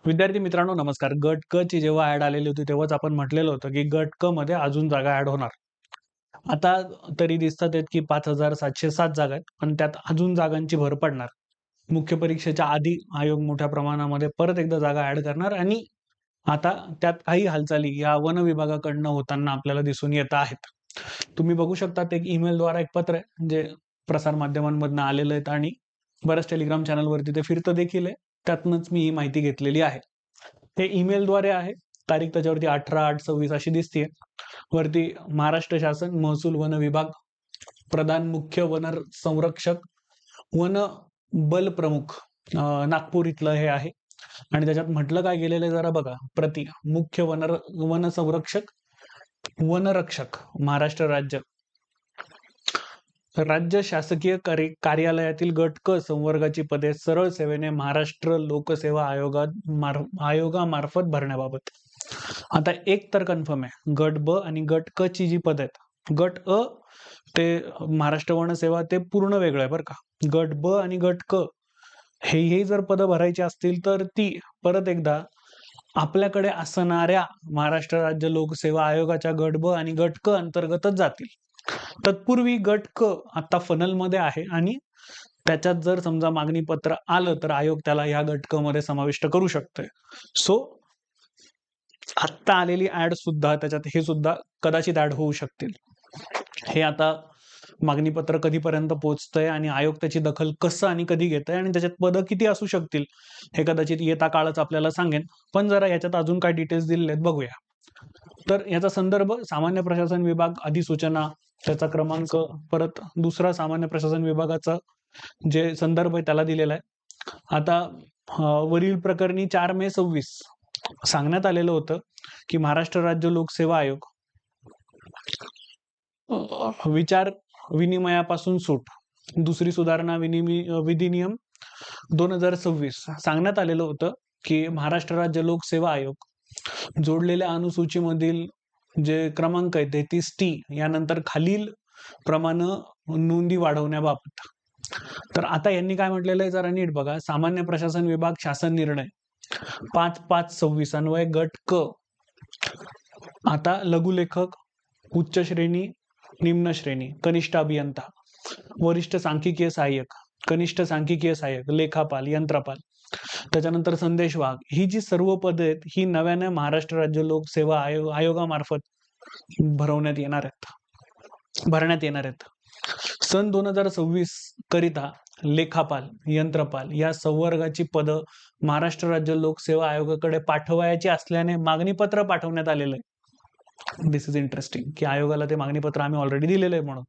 विद्यार्थी मित्रांनो नमस्कार. गट क ची जेव्हा ऍड आलेली होती तेव्हाच आपण म्हटलेलं होतं की गट क मध्ये अजून जागा ऍड होणार. आता तरी दिसतात आहेत की 5,707 जागा आहेत, पण त्यात अजून जागांची भर पडणार. मुख्य परीक्षेच्या आधी आयोग मोठ्या प्रमाणामध्ये परत एकदा जागा ऍड करणार आणि आता त्यात काही हालचाली या वन विभागाकडनं होताना आपल्याला दिसून येत आहेत. तुम्ही बघू शकता एक ईमेलद्वारा एक पत्र आहे जे प्रसार माध्यमांमधून आलेलं आहे आणि बऱ्याच टेलिग्राम चॅनलवरती ते फिरतं देखील आहे. त्यातनंच मी ही माहिती घेतलेली आहे. हे ईमेलद्वारे आहे. तारीख त्याच्यावरती 18/8/26 अशी दिसतीये. वरती महाराष्ट्र शासन महसूल वन विभाग प्रधान मुख्य वन संरक्षक वन बल प्रमुख नागपूर इथलं हे आहे. आणि त्याच्यात म्हटलं काय गेलेलं आहे जरा बघा. प्रति मुख्य वन संरक्षक वनरक्षक महाराष्ट्र राज्य शासकीय कार्यालयातील गट क संवर्गाची पदे सरळ सेवेने महाराष्ट्र लोकसेवा आयोगामार्फत भरण्याबाबत. आता एक तर कन्फर्म आहे, गट ब आणि गट क ची जी पद आहेत, गट अ ते महाराष्ट्र वन सेवा ते पूर्ण वेगळं आहे बरं का. गट ब आणि गट क हे जर पद भरायची असतील तर ती परत एकदा आपल्याकडे असणाऱ्या महाराष्ट्र राज्य लोकसेवा आयोगाच्या गट ब आणि गट क अंतर्गतच जातील. तत्पूर्वी गट क आता फनल मध्ये आहे आणि त्याच्यात जर समजा मागणी पत्र आलं तर आयोग त्याला ह्या गट क मध्ये समाविष्ट करू शकतोय. सो आत्ता आलेली ऍड सुद्धा त्याच्यात हे सुद्धा कदाचित ऍड होऊ शकतील. हे आता मागणी पत्र कधीपर्यंत पोहोचतंय आणि आयोग त्याची दखल कसं आणि कधी घेतंय आणि त्याच्यात पदं किती असू शकतील हे कदाचित येता काळच आपल्याला सांगेन. पण जरा याच्यात अजून काय डिटेल्स दिलेले आहेत बघूया. तर याचा संदर्भ सामान्य प्रशासन विभाग अधिसूचना, त्याचा क्रमांक, परत दुसरा सामान्य प्रशासन विभागाचा जे संदर्भ आहे त्याला दिलेला आहे. आता वरील प्रकरणी 4 मे 2026 सांगण्यात आलेलं होतं की महाराष्ट्र राज्य लोकसेवा आयोग विचार विनिमयापासून सूट, दुसरी सुधारणा विधिनियम 2026 सांगण्यात आलेलं होतं की महाराष्ट्र राज्य लोकसेवा आयोग जोडलेल्या अनुसूचीमधील जे क्रमांक आहे 33T यानंतर खालील प्रमाणे नोंदी वाढवण्याबाबत. तर आता यांनी काय म्हटलेलं आहे जरा नीट बघा. सामान्य प्रशासन विभाग शासन निर्णय 5/5/26 अन्वय गट क आता लघुलेखक, उच्च श्रेणी, निम्न श्रेणी, कनिष्ठ अभियंता, वरिष्ठ सांख्यिकीय सहाय्यक, कनिष्ठ सांख्यिकीय सहाय्यक, लेखापाल, यंत्रपाल, त्याच्यानंतर संदेशवाहक, ही जी सर्व पदे आहेत ही नव्याने महाराष्ट्र राज्य लोकसेवा आयोगामार्फत भरण्यात येणार आहेत. सन 2026 करिता लेखापाल, यंत्रपाल या संवर्गाची पदं महाराष्ट्र राज्य लोकसेवा आयोगाकडे पाठवायची असल्याने मागणीपत्र पाठवण्यात आलेलं आहे. दिस इज इंटरेस्टिंग की आयोगाला ते मागणीपत्र आम्ही ऑलरेडी दिलेलं आहे म्हणून.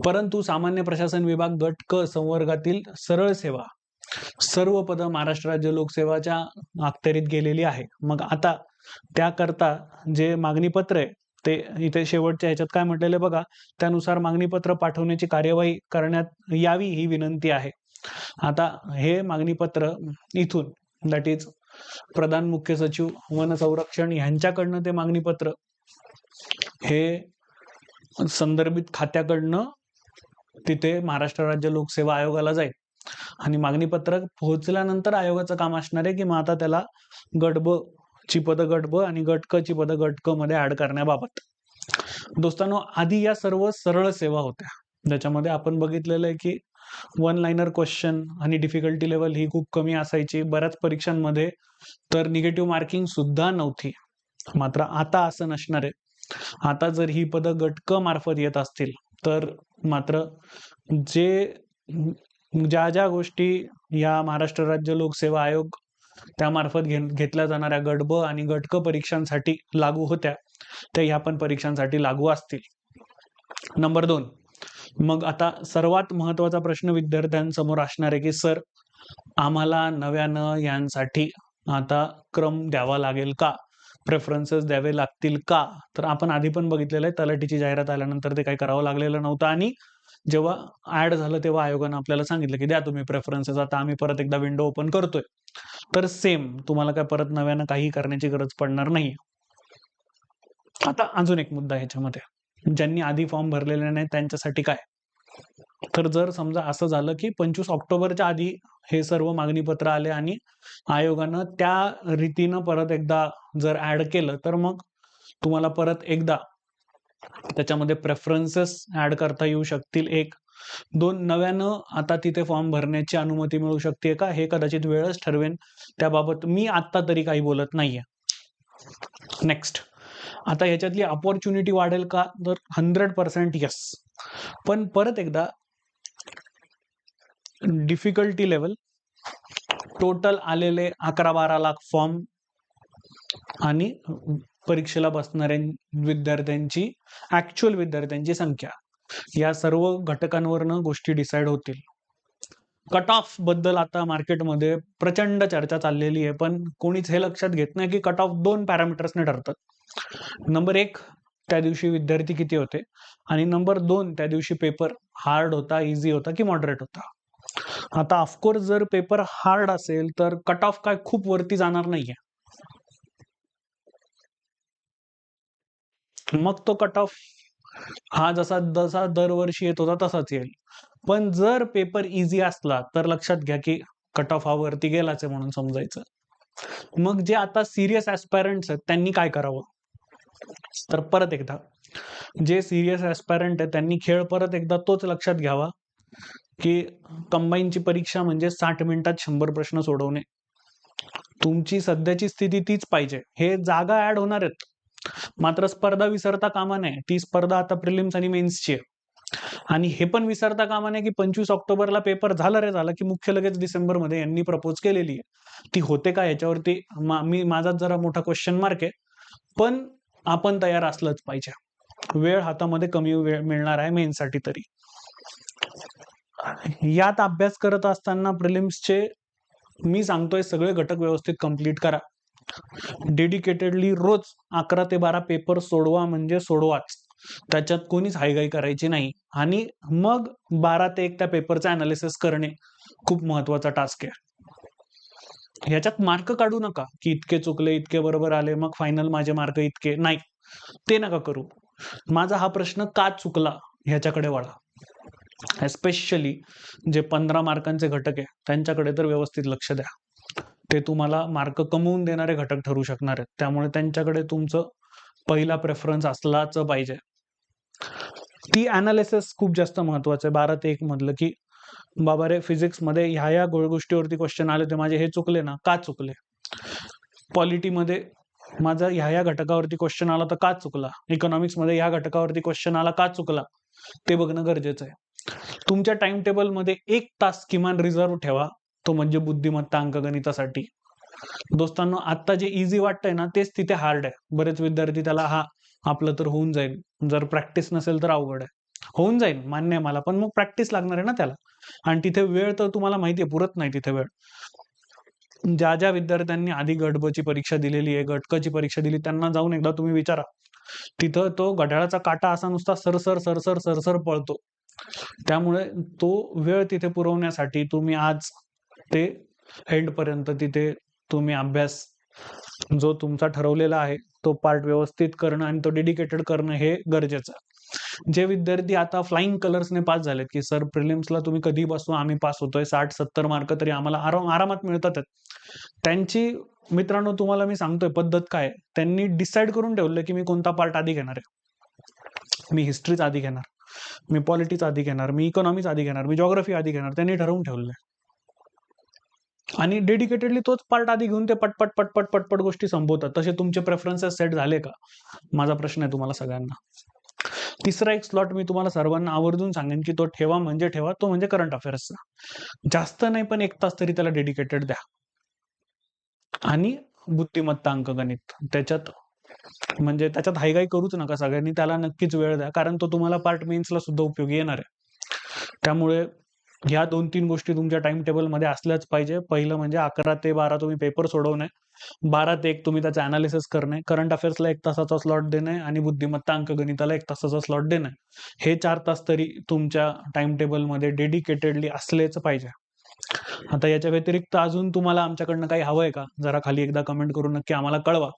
परंतु सामान्य प्रशासन विभाग गट क संवर्गातील सरळ सेवा सर्व पदं महाराष्ट्र राज्य लोकसेवाच्या अखत्यारीत गेलेली आहे. मग आता त्याकरता जे मागणीपत्र आहे ते इथे शेवटच्या ह्याच्यात काय म्हटलेलं बघा. त्यानुसार मागणीपत्र पाठवण्याची कार्यवाही करण्यात यावी ही विनंती आहे. आता हे मागणीपत्र इथून दॅट इज प्रधान मुख्य सचिव वन संरक्षण यांच्याकडनं ते मागणीपत्र हे संदर्भित खात्याकडनं तिथे महाराष्ट्र राज्य लोकसेवा आयोगाला जाईल आणि मागणीपत्र पोहोचल्यानंतर आयोगाचं काम असणार आहे की मग आता त्याला गट ब ची पदं गट ब आणि गट क ची पदं गट क मध्ये ऍड करण्याबाबत. दोस्तांनो, आधी या सर्व सरळ सेवा होत्या ज्याच्यामध्ये आपण बघितलेलं आहे की वन लाइनर क्वेश्चन आणि डिफिकल्टी लेवल ही खूप कमी असायची. बऱ्याच परीक्षांमध्ये तर निगेटिव्ह मार्किंग सुद्धा नव्हती. मात्र आता असं नसणार आहे. आता जर ही पदं गट क मार्फत येत असतील तर मात्र ज्या ज्या गोष्टी या महाराष्ट्र राज्य लोकसेवा आयोग त्यामार्फत घेतल्या जाणाऱ्या गट ब आणि गट क परीक्षांसाठी लागू होत्या त्या ह्या पण परीक्षांसाठी लागू असतील. नंबर 2, मग आता सर्वात महत्वाचा प्रश्न विद्यार्थ्यांसमोर असणार आहे की सर आम्हाला नव्यानं यांसाठी आता क्रम द्यावा लागेल का, प्रेफरन्सेस द्यावे लागतील का. तर आपण आधी पण बघितलेलं आहे तलाठीची जाहिरात आल्यानंतर ते काही करावं लागलेलं नव्हतं आणि जेव्हा ऍड झालं तेव्हा आयोगानं आपल्याला सांगितलं की द्या तुम्ही प्रेफरन्सेस. आता आम्ही परत एकदा विंडो ओपन करतोय. तर सेम तुम्हाला काय परत नव्यानं काही करण्याची गरज पडणार नाही. आता अजून एक मुद्दा ह्याच्यामध्ये, ज्यांनी आधी फॉर्म भरलेले नाही त्यांच्यासाठी काय. तर जर समजा असं झालं की 25 ऑक्टोबरच्या आधी हे सर्व मागणीपत्र आले आणि आयोगानं त्या रीतीनं परत एकदा जर ऍड केलं, तर मग तुम्हाला परत एकदा त्याच्यामध्ये प्रेफरन्सेस ऍड करता येऊ शकतील. एक दोन नव्यानं आता तिथे फॉर्म भरण्याची अनुमती मिळू शकते का, हे कदाचित वेळच ठरवेन. त्याबाबत मी आत्ता तरी काही बोलत नाहीये. नेक्स्ट, आता ह्याच्यातली अपॉर्च्युनिटी वाढेल का, तर 100% यस. पण परत एकदा डिफिकल्टी लेवल, टोटल आलेले 11-12 लाख फॉर्म आणि परीक्षेला बसणाऱ्या विद्यार्थ्यांची, ऍक्च्युअल विद्यार्थ्यांची संख्या, या सर्व घटकांवरनं गोष्टी डिसाईड होतील. कट ऑफ बद्दल आता मार्केटमध्ये प्रचंड चर्चा चाललेली आहे, पण कोणीच हे लक्षात घेत नाही की कट ऑफ 2 पॅरामीटर्सने ठरतात. नंबर 1, त्या दिवशी विद्यार्थी किती होते, आणि नंबर 2, त्या दिवशी पेपर हार्ड होता, इझी होता की मॉडरेट होता. आता ऑफकोर्स जर पेपर हार्ड असेल तर कट ऑफ काय खूप वरती जाणार नाहीये, मग तो कट ऑफ हा जसा जसा दरवर्षी येत होता तसाच येईल. पण जर पेपर इझी असला तर लक्षात घ्या की कट ऑफ हा वरती गेलाच आहे म्हणून समजायचं. मग जे आता सिरियस ऍस्पायरंट्स आहेत त्यांनी काय करावं, तर परत एकदा जे सिरियस ऍस्पायरंट आहेत त्यांनी खेळ परत एकदा तोच लक्षात घ्यावा की कंबाईनची परीक्षा म्हणजे 60 मिनिटात 100 प्रश्न सोडवणे. तुमची सध्याची स्थिती तीच पाहिजे. हे जागा ऍड होणार आहेत, मात्र स्पर्धा विसरता कामा नये. ती स्पर्धा आता प्रिलिम्स आणि मेन्सची आहे. आणि हे पण विसरता कामा नये की 25 ऑक्टोबरला पेपर झालं रे झालं की मुख्य लगेच डिसेंबरमध्ये यांनी प्रपोज केलेली आहे. ती होते का याच्यावरती माझा जरा मोठा क्वेश्चन मार्क आहे. पण आपण तयार असलंच पाहिजे. वेळ हातामध्ये कमी वेळ मिळणार आहे मेन्ससाठी तरी. यात अभ्यास करत असताना प्रिलिम्सचे मी सांगतोय सगळे घटक व्यवस्थित कंप्लीट करा. डेडिकेटेडली रोज 11 ते 12 पेपर सोडवा, म्हणजे सोडवाच. त्याच्यात कोणीच हायगाई करायची नाही. आणि मग 12 ते 1 त्या पेपरचा अनालिसिस करणे खूप महत्वाचा टास्क आहे. ह्याच्यात मार्क काढू नका की इतके चुकले, इतके बरोबर आले, मग फायनल माझे मार्क इतके नाही, ते नका करू. माझा हा प्रश्न का चुकला ह्याच्याकडे वळा. एस्पेशली जे 15 मार्कांचे घटक आहे त्यांच्याकडे तर व्यवस्थित लक्ष द्या. ते तुम्हाला मार्क कमवून देणारे घटक ठरू शकणार आहेत. त्यामुळे त्यांच्याकडे तुमचं पहिला प्रेफरन्स असलाच पाहिजे. ती अनालिसिस खूप जास्त महत्वाचं आहे 12 ते 1 मधलं, की बाबा रे फिजिक्समध्ये ह्या गोष्टीवरती क्वेश्चन आले ते माझे हे चुकले ना, का चुकले. पॉलिटीमध्ये माझा ह्या घटकावरती क्वेश्चन आला तर का चुकला. इकॉनॉमिक्समध्ये ह्या घटकावरती क्वेश्चन आला का चुकला, ते बघणं गरजेचं आहे. तुमच्या टाइम टेबलमध्ये 1 तास किमान रिझर्व्ह ठेवा, तो म्हणजे बुद्धिमत्ता अंकगणितासाठी. दोस्तांनो, आता जे इझी वाटतंय ना तेच तिथे हार्ड आहे. बरेच विद्यार्थी त्याला आपलं तर होऊन जाईल, जर प्रॅक्टिस नसेल तर अवघड आहे. होऊन जाईल मान्य आहे मला, पण मग प्रॅक्टिस लागणार आहे ना त्याला. आणि तिथे वेळ तर तुम्हाला माहिती आहे पुरत नाही तिथे वेळ. ज्या विद्यार्थ्यांनी आधी गट ब ची परीक्षा दिलेली आहे, गट क ची परीक्षा दिली, त्यांना जाऊन एकदा तुम्ही विचारा. तिथं तो घड्याळाचा काटा असा नुसता सरसर सरसर सरसर पळतो. त्यामुळे तो वेळ तिथे पुरवण्यासाठी तुम्ही आज ते एंड पर्यंत तिथे तुम्ही अभ्यास जो तुमचा ठरवलेला आहे तो पार्ट व्यवस्थित करणं आणि तो डेडिकेटेड करणं हे गरजेचं आहे. जे विद्यार्थी आता फ्लाइंग कलर्सने पास झालेत की सर प्रिलिम्सला तुम्ही कधी बसवा, आम्ही पास होतोय, 60-70 मार्क तरी आम्हाला आरामात मिळतात, त्यांची मित्रांनो तुम्हाला मी सांगतोय पद्धत काय. त्यांनी डिसाईड करून ठेवलं की मी कोणता पार्ट आधी घेणार आहे. मी हिस्ट्रीच आधी घेणार, मी पॉलिटिक्स आधी घेणार, मी इकॉनॉमिक्स आधी घेणार, मी जॉग्राफी आधी घेणार. त्यांनी ठरवून ठेवलंय आणि डेडिकेटेडली तोच पार्ट आधी घेऊन ते पटपट पटपट पटपट गोष्टी संपवतात. तसे तुमचे प्रेफरन्सेस सेट झाले का, माझा प्रश्न आहे तुम्हाला सगळ्यांना. तिसरा एक स्लॉट मी तुम्हाला सर्वांना आवर्जून सांगेन की तो ठेवा, म्हणजे ठेवा, तो म्हणजे करंट अफेअर्सचा. जास्त नाही पण 1 तास तरी त्याला डेडिकेटेड द्या. आणि बुद्धिमत्ता अंकगणित त्याच्यात, म्हणजे त्याच्यात हायगाई करूच नका. सगळ्यांनी त्याला नक्कीच वेळ द्या, कारण तो तुम्हाला पार्ट मेन्सला सुद्धा उपयोगी येणार आहे. त्यामुळे ह्या 2-3 गोष्टी तुमच्या टाइम टेबलमध्ये असल्याच पाहिजे. पहिलं म्हणजे 11 ते 12 तुम्ही पेपर सोडवणे, 12 ते 1 तुम्ही त्याचं अनालिसिस करणे, करंट अफेअर्सला 1 तासाचा स्लॉट देणे आणि बुद्धिमत्ता अंकगणिताला 1 तासाचा स्लॉट देणे. हे 4 तास तरी तुमच्या टाइम टेबलमध्ये डेडिकेटेडली असलेच पाहिजे. आता याच्या व्यतिरिक्त अजून तुम्हाला आमच्याकडनं काही हवंय का, जरा खाली एकदा कमेंट करून नक्की आम्हाला कळवा,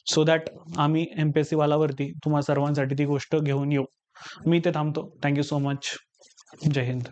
सो दॅट आम्ही MPSC वालावरती तुम्हा सर्वांसाठी ती गोष्ट घेऊन येऊ. मी इथे थांबतो. Thank you so much. जय हिंद.